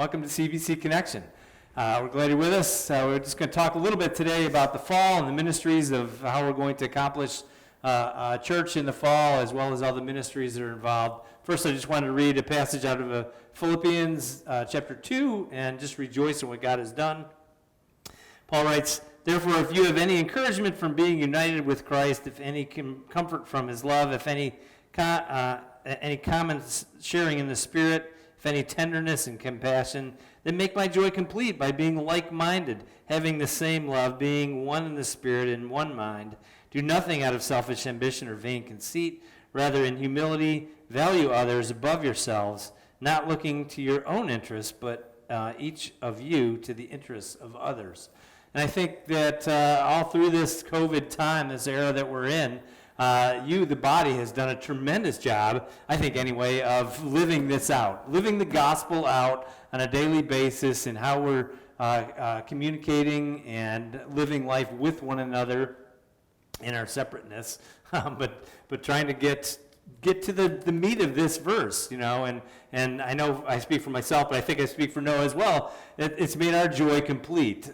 Welcome to CBC Connection. We're glad you're with us. We're just going to talk a little bit today about the fall and the ministries of how we're going to accomplish church in the fall, as well as all the ministries that are involved. First, I just wanted to read a passage out of Philippians chapter 2 and just rejoice in what God has done. Paul writes, "Therefore, if you have any encouragement from being united with Christ, if any comfort from his love, if any common sharing in the Spirit, if any tenderness and compassion, then make my joy complete by being like-minded, having the same love, being one in the Spirit and one mind. Do nothing out of selfish ambition or vain conceit. Rather, in humility, value others above yourselves, not looking to your own interests, but each of you to the interests of others." And I think that all through this COVID time, this era that we're in, the body, has done a tremendous job, I think anyway, of living this out, living the gospel out on a daily basis in how we're communicating and living life with one another in our separateness, but trying to get to the meat of this verse, and I know I speak for myself, but I think I speak for Noah as well. It's made our joy complete,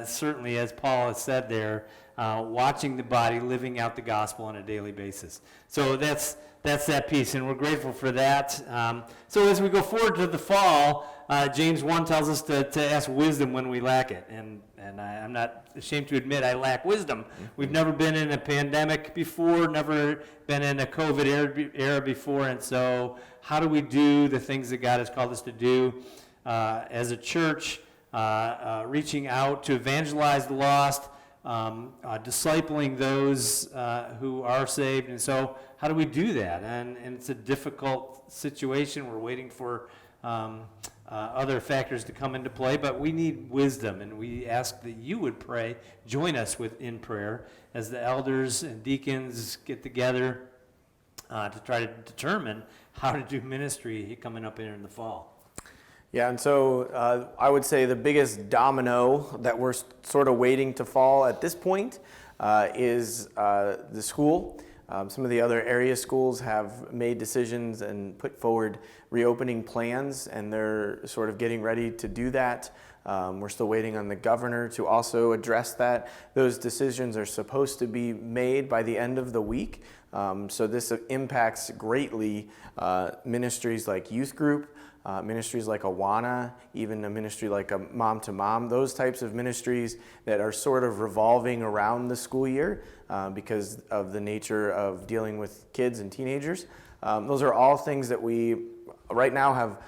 certainly, as Paul has said there, watching the body living out the gospel on a daily basis. So that's that piece, and we're grateful for that. So as we go forward to the fall, James 1 tells us to ask wisdom when we lack it, and I'm not ashamed to admit I lack wisdom. We've never been in a pandemic before, never been in a COVID era before, and so how do we do the things that God has called us to do as a church, reaching out to evangelize the lost, discipling those who are saved, and so how do we do that? And it's a difficult situation. We're waiting for other factors to come into play, but we need wisdom, and we ask that you would join us in prayer as the elders and deacons get together to try to determine how to do ministry coming up here in the fall. Yeah, and so I would say the biggest domino that we're sort of waiting to fall at this point is the school. Some of the other area schools have made decisions and put forward reopening plans, and they're sort of getting ready to do that. We're still waiting on the governor to also address that. Those decisions are supposed to be made by the end of the week. So this impacts greatly ministries like youth group, ministries like Awana, even a ministry like a Mom to Mom, those types of ministries that are sort of revolving around the school year because of the nature of dealing with kids and teenagers. Those are all things that we right now have.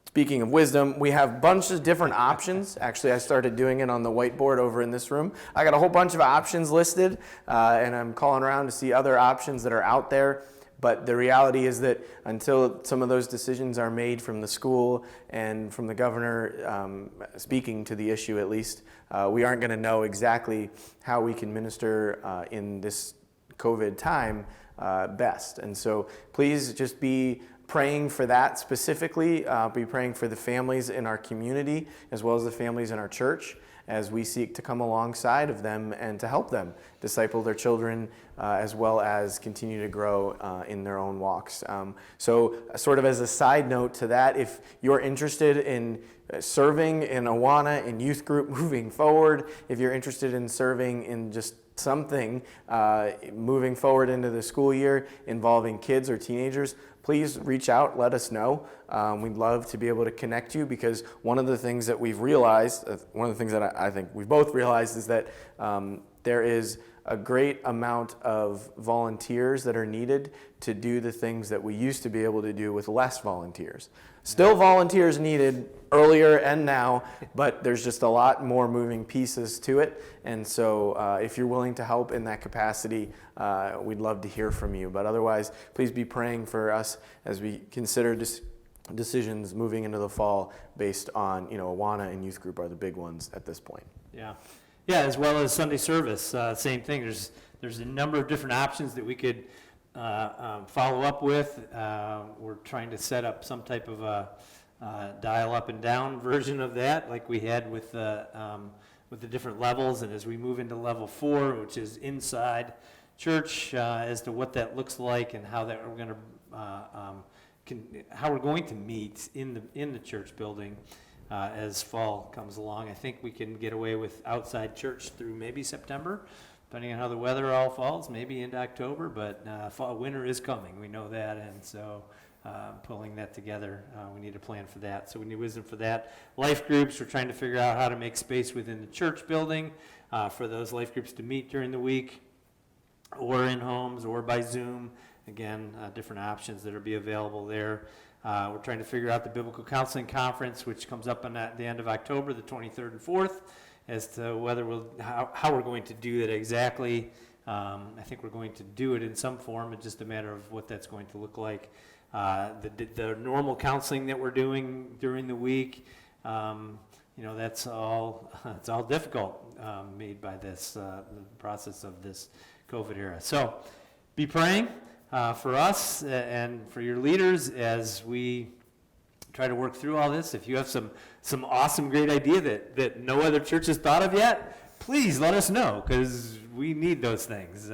Speaking of wisdom, we have bunches of different options. Actually, I started doing it on the whiteboard over in this room. I got a whole bunch of options listed, and I'm calling around to see other options that are out there. But the reality is that until some of those decisions are made from the school and from the governor speaking to the issue at least, we aren't going to know exactly how we can minister in this COVID time best. And so please just be praying for that specifically. Be praying for the families in our community as well as the families in our church as we seek to come alongside of them and to help them disciple their children as well as continue to grow in their own walks. So sort of as a side note to that, if you're interested in serving in Awana and youth group moving forward, if you're interested in serving in just something moving forward into the school year involving kids or teenagers, please reach out, let us know. We'd love to be able to connect you, because one of the things that we've realized, one of the things that I think we've both realized, is that there is a great amount of volunteers that are needed to do the things that we used to be able to do with less volunteers. Still volunteers needed earlier and now, but there's just a lot more moving pieces to it. And so if you're willing to help in that capacity, we'd love to hear from you. But otherwise, please be praying for us as we consider decisions moving into the fall based on, Awana and youth group are the big ones at this point. Yeah, as well as Sunday service, same thing. There's a number of different options that we could follow up with. We're trying to set up some type of a dial up and down version of that, like we had with the different levels. And as we move into level 4, which is inside church, as to what that looks like and how that we're going to how we're going to meet in the church building as fall comes along. I think we can get away with outside church through maybe September, depending on how the weather all falls, maybe into October, but winter is coming. We know that, and so pulling that together, we need a plan for that. So we need wisdom for that. Life groups, we're trying to figure out how to make space within the church building for those life groups to meet during the week, or in homes, or by Zoom. Again, different options that will be available there. We're trying to figure out the Biblical Counseling Conference, which comes up on the end of October, the 23rd and 4th, as to whether how we're going to do that exactly. I think we're going to do it in some form. It's just a matter of what that's going to look like. The normal counseling that we're doing during the week, that's all it's all difficult made by this the process of this COVID era. So be praying for us and for your leaders as we try to work through all this. If you have some awesome, great idea that no other church has thought of yet, please let us know, because we need those things.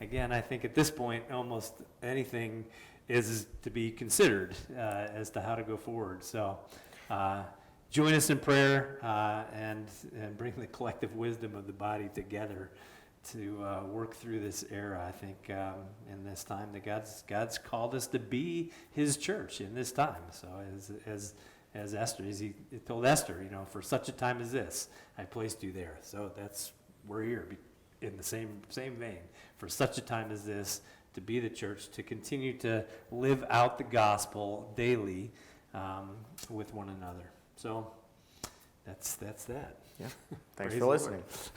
Again, I think at this point, almost anything is to be considered as to how to go forward. So join us in prayer and bring the collective wisdom of the body together to work through this era. I think in this time that God's called us to be His church in this time. So as Esther, as He told Esther, for such a time as this, I placed you there. So we're here in the same vein. For such a time as this, to be the church, to continue to live out the gospel daily with one another. So that's that. Yeah. Thanks Praise for the listening. Lord.